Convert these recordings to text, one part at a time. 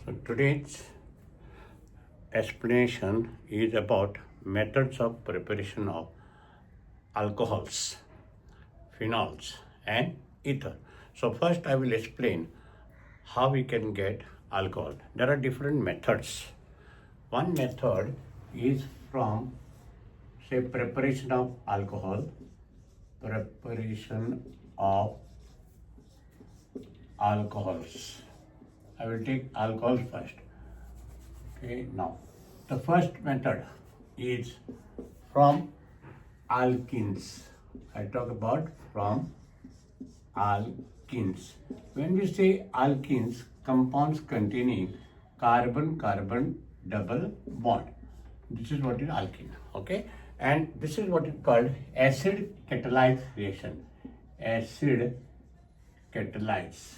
So today's explanation is about methods of preparation of alcohols, phenols and ether. So first I will explain how we can get alcohol. There are different methods. One method is from say preparation of alcohol, preparation of alcohols. I will take alcohol first. Okay, now the first method is from alkenes. I talk about from alkenes. When we say alkenes, compounds containing carbon-carbon double bond. This is what is alkene. Okay, and this is what is called acid catalyzed reaction. Acid catalyzed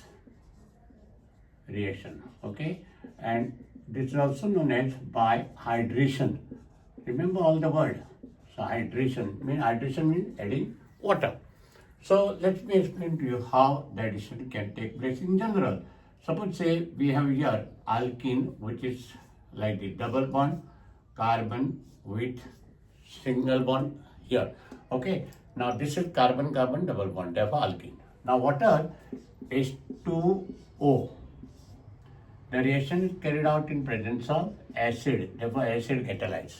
reaction. Okay, and this is also known as by hydration. Remember all the word. So hydration means adding water. So let me explain to you how the addition can take place in general. Suppose say we have here alkene, which is like the double bond carbon with single bond here. Okay, now this is carbon-carbon double bond, therefore alkene. Now water is 2O. The reaction is carried out in presence of acid, therefore acid catalyzed.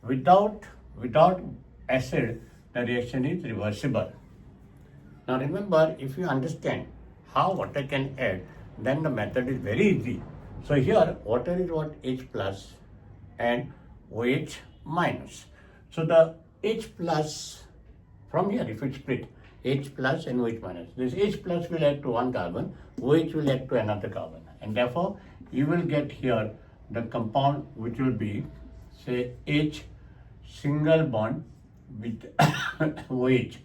Without acid, the reaction is reversible. Now remember, if you understand how water can add, then the method is very easy. So here water is what? H plus and OH minus. So the H plus from here, if it split H plus and OH minus, this H plus will add to one carbon, OH will add to another carbon, and therefore you will get here the compound which will be say H single bond with OH.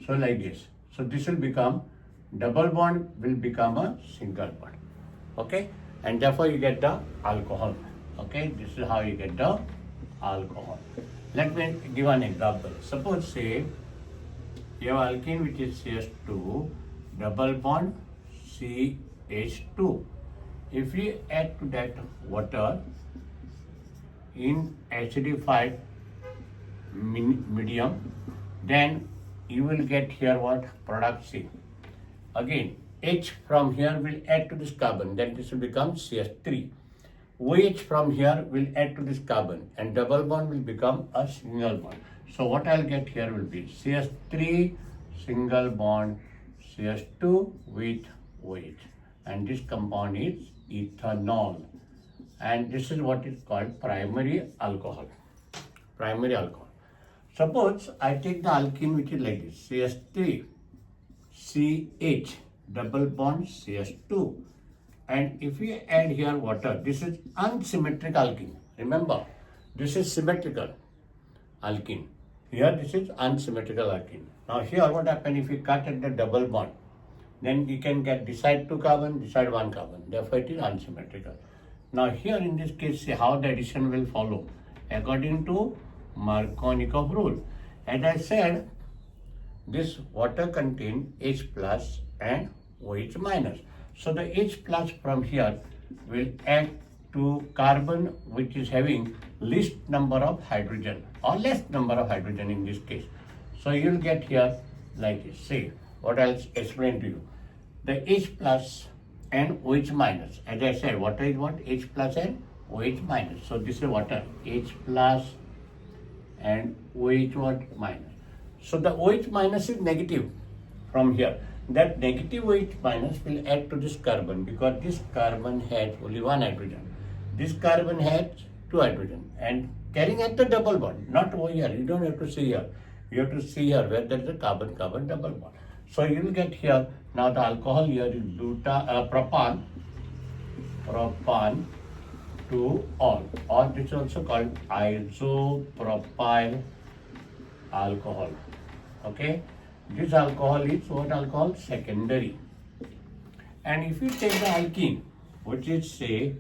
So like this. So this will become double bond will become a single bond. Okay, and therefore you get the alcohol. Okay, this is how you get the alcohol. Let me give an example. Suppose say you have alkene which is CH2 double bond CH2. If we add to that water in acidified medium, then you will get here what? Product C. Again, H from here will add to this carbon, then this will become CH3. OH from here will add to this carbon and double bond will become a single bond. So what I'll get here will be CH3 single bond CH2 with OH, and this compound is ethanol, and this is what is called primary alcohol. Primary alcohol. Suppose I take the alkene which is like this, CH3 CH double bond CH2, and if we add here water, this is unsymmetric alkene. Remember, this is symmetrical alkene. Here this is unsymmetrical alkene. Now here what happens if we cut at the double bond, then you can get this side 2 carbon, this side 1 carbon. Therefore it is unsymmetrical. Now here in this case, see how the addition will follow according to Markovnikov rule. As I said, this water contains H plus and OH minus. So the H plus from here will add to carbon which is having least number of hydrogen or less number of hydrogen in this case. So you will get here like this. See what I'll explain to you. The H plus and OH minus. As I said, water is what? H plus and OH minus. So this is water. H plus and OH what? Minus. So the OH minus is negative from here. That negative OH minus will add to this carbon because this carbon has only one hydrogen. This carbon has two hydrogen and carrying at the double bond, not over here. You don't have to see here. You have to see here where there is a carbon-carbon double bond. So you will get here, now the alcohol here is propan to all, or this is also called isopropyl alcohol. Okay, this alcohol is what alcohol? Secondary. And if you take the alkene, which is say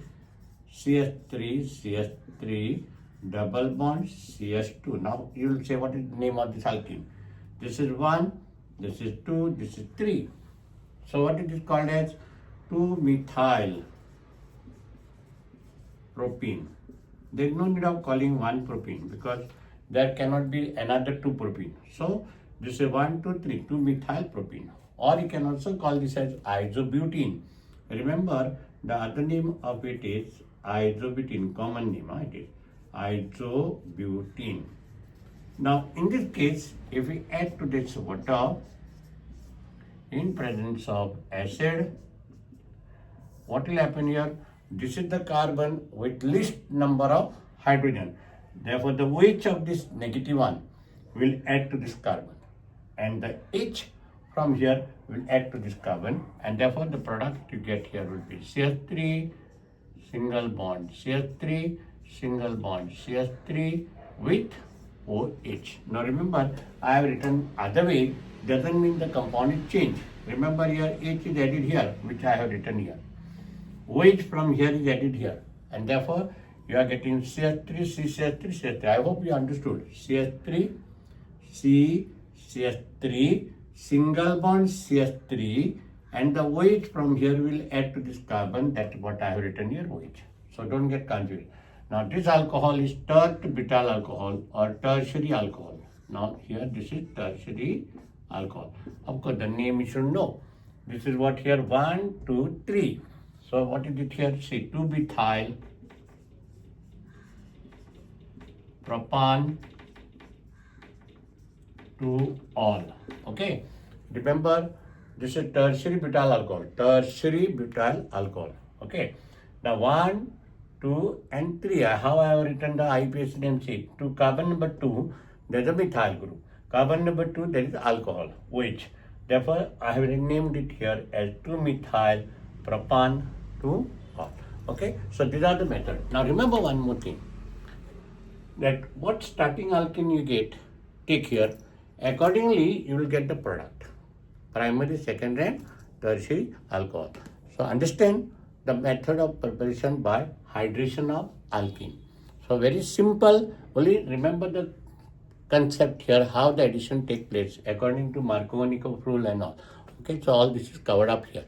CH3 double bond CH2. Now you will say what is the name of this alkene? This is 1, this is 2, this is 3. So what it is called as 2-methyl propene. There is no need of calling 1 propene because there cannot be another 2 propene. So this is 1, 2, 3, 2 methyl propene. Or you can also call this as isobutene. Remember, the other name of it is isobutene, common name, it is isobutene. Now, in this case, if we add to this water in presence of acid, what will happen here? This is the carbon with least number of hydrogen. Therefore, the OH of this negative one will add to this carbon, and the H from here will add to this carbon, and therefore the product you get here will be CH3 single bond CH3 single bond CH3 with OH. Now remember, I have written other way, doesn't mean the compound is changed. Remember here H is added here, which I have written here. OH from here is added here, and therefore you are getting CH3 C CH3 CH3. I hope you understood. CH3 C CH3 single bond CH3, and the OH from here will add to this carbon. That's what I have written here, OH. So don't get confused. Now this alcohol is tert-butyl alcohol or tertiary alcohol. Now here this is tertiary alcohol. Of course the name you should know. This is what here 1, 2, 3. So what is it here? See, 2-methyl propan 2 all. Okay. Remember, this is tertiary butyl alcohol. Tertiary butyl alcohol. Okay. Now 1, 2, and 3. How I have written the IUPAC name sheet? To carbon number 2, there is a methyl group. Carbon number 2, there is alcohol, OH. Therefore, I have named it here as 2-methyl propan 2 all. Okay. So these are the methods. Now remember one more thing. That what starting alkene you get, take here. Accordingly, you will get the product. Primary, secondary, and tertiary alcohol. So understand the method of preparation by hydration of alkene. So very simple. Only remember the concept here, how the addition take place according to Markovnikov rule and all. Okay, so all this is covered up here.